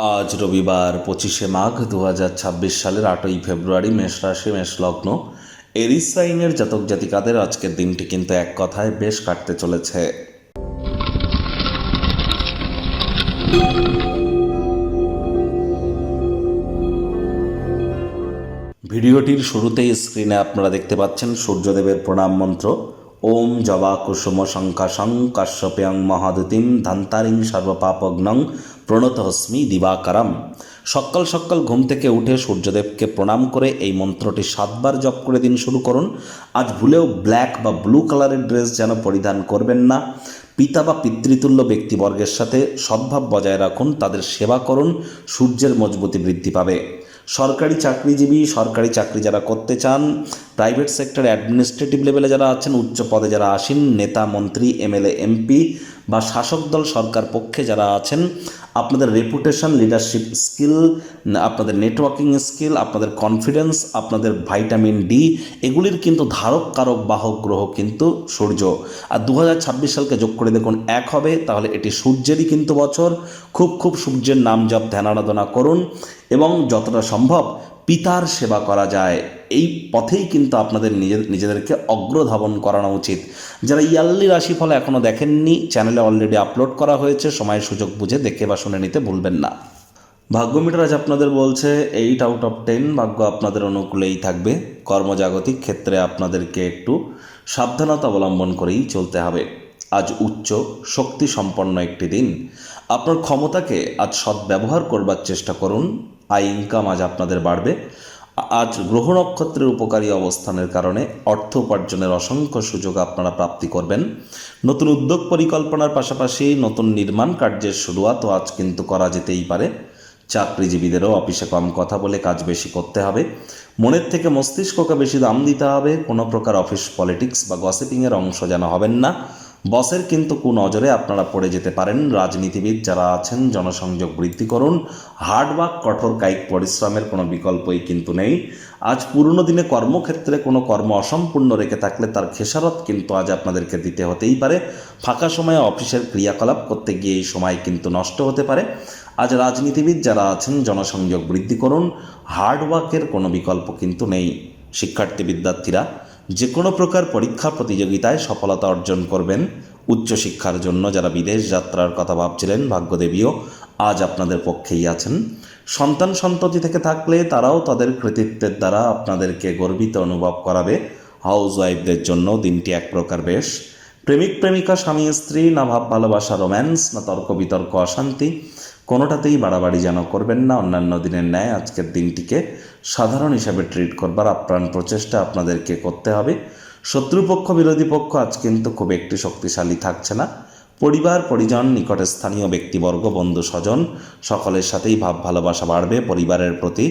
আজ রবিবার 25শে মাঘ 2026 সালের 8ই ফেব্রুয়ারি। মেষ রাশি, মেষ লগ্ন, এরিস সাইনের জাতক জাতিকাদের আজকের দিনটি কিন্তু এক কথায় বেশ কাটতে চলেছে। ভিডিওটির শুরুতেই স্ক্রিনে আপনারা দেখতে পাচ্ছেন সূর্যদেবের প্রণাম মন্ত্র। ওম জবা কুসুম শঙ্কাশং কাশ্যপেয়ং মহাদুতিম ধান্তারিং সর্বপাপগ্নং প্রণতহস্মি দিবাকারম। সকাল সকাল ঘুম থেকে উঠে সূর্যদেবকে প্রণাম করে এই মন্ত্রটি 7বার জপ করে দিন শুরু করুন। আজ ভুলেও ব্ল্যাক বা ব্লু কালারের ড্রেস যেন পরিধান করবেন না। পিতা বা পিতৃতুল্য ব্যক্তিবর্গের সাথে সদ্ভাব বজায় রাখুন, তাদের সেবা করুন, সূর্যের মজবুতি বৃদ্ধি পাবে। সরকারি চাকরিজীবী, সরকারি চাকরি যারা করতে চান, প্রাইভেট সেক্টর অ্যাডমিনিস্ট্রেটিভ লেভেলে যারা আছেন, উচ্চ পদে যারা আসেন, নেতা মন্ত্রী এমএলএ এমপি বা শাসক দল সরকার পক্ষে যারা আছেন, আপনাদের রেপুটেশন, লিডারশিপ স্কিল, আপনাদের নেটওয়ার্কিং স্কিল, আপনাদের কনফিডেন্স, আপনাদের ভাইটামিন ডি, এগুলির কিন্তু ধারক কারক বাহক গ্রহ কিন্তু সূর্য। আর 2026 সালকে যোগ করে দেখুন 1 হবে, তাহলে এটি সূর্যেরই কিন্তু বছর। খুব সূর্যের নাম জপ ধ্যান আরাধনা করুন এবং যতটা সম্ভব পিতার সেবা করা যায় এই পথেই কিন্তু আপনাদের নিজেদেরকে অগ্রধাবন করানো উচিত। যারা ইয়ারলি রাশিফল এখনও দেখেননি, চ্যানেলে অলরেডি আপলোড করা হয়েছে, সময় সুযোগ বুঝে দেখে বা শুনে নিতে ভুলবেন না। ভাগ্য মিটার আজ আপনাদের বলছে 8 আউট অফ 10, ভাগ্য আপনাদের অনুকূলেই থাকবে। কর্মজাগতিক ক্ষেত্রে আপনাদেরকে একটু সাবধানতা অবলম্বন করেই চলতে হবে। আজ উচ্চ শক্তি সম্পন্ন একটি দিন। আপনার ক্ষমতাকে আজ সদ্ব্যবহার করবার চেষ্টা করুন। আয় ইনকাম আজ আপনাদের বাড়বে। আজ গ্রহ নক্ষত্রের উপকারী অবস্থানের কারণে অর্থ উপার্জনের অসংখ্য সুযোগ আপনারা প্রাপ্তি করবেন। নতুন উদ্যোগ পরিকল্পনার পাশাপাশি নতুন নির্মাণ কার্যের শুরুয়াতও আজ কিন্তু করা যেতেই পারে। চাকরিজীবীদেরও অফিসে কম কথা বলে কাজ বেশি করতে হবে। মনের থেকে মস্তিষ্ককে বেশি দাম দিতে হবে। কোনো প্রকার অফিস পলিটিক্স বা গসিপিংয়ের অংশ যেন হবেন না। বসের কিন্তু কুনজরে আপনারা পড়ে যেতে পারেন। রাজনীতিবিদ যারা আছেন জনসংযোগ বৃদ্ধি করুন। হার্ডওয়ার্ক, কঠোর কায়িক পরিশ্রমের কোনো বিকল্পই কিন্তু নেই। আজ পুরনো দিনে কর্মক্ষেত্রে কোনো কর্ম অসম্পূর্ণ রেখে থাকলে তার খেসারত কিন্তু আজ আপনাদেরকে দিতে হতেই পারে। ফাঁকা সময়ে অফিসের ক্রিয়াকলাপ করতে গিয়ে এই সময় কিন্তু নষ্ট হতে পারে। আজ রাজনীতিবিদ যারা আছেন জনসংযোগ বৃদ্ধি করুন। হার্ডওয়ার্কের কোনো বিকল্প কিন্তু নেই। শিক্ষার্থী বিদ্যার্থীরা যে কোনো প্রকার পরীক্ষা প্রতিযোগিতায় সফলতা অর্জন করবেন। উচ্চশিক্ষার জন্য যারা বিদেশ যাত্রার কথা ভাবছিলেন, ভাগ্যদেবীও আজ আপনাদের পক্ষেই আছেন। সন্তান সন্ততি থেকে থাকলে তারাও তাদের কৃতিত্বের দ্বারা আপনাদেরকে গর্বিত অনুভব করাবে। হাউস ওয়াইফদের জন্য দিনটি এক প্রকার বেশ। প্রেমিক প্রেমিকা, স্বামী স্ত্রী, না ভাব ভালোবাসা রোম্যান্স, না তর্ক বিতর্ক অশান্তি, কোনোটাতেই বাড়াবাড়ি যেন করবেন না। অন্যান্য দিনের ন্যায় আজকের দিনটিকে সাধারণ হিসাবে ট্রিট করবার আপ্রাণ প্রচেষ্টা আপনাদেরকে করতে হবে। শত্রুপক্ষ, বিরোধী পক্ষ আজ কিন্তু খুব একটি শক্তিশালী থাকছে না। পরিবার পরিজন, নিকটে স্থানীয় ব্যক্তিবর্গ, বন্ধু স্বজন সকলের সাথেই ভাব ভালোবাসা বাড়বে। পরিবারের প্রতি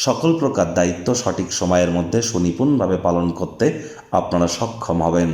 সকল প্রকার দায়িত্ব সঠিক সময়ের মধ্যে সুনিপুণভাবে পালন করতে আপনারা সক্ষম হবেন।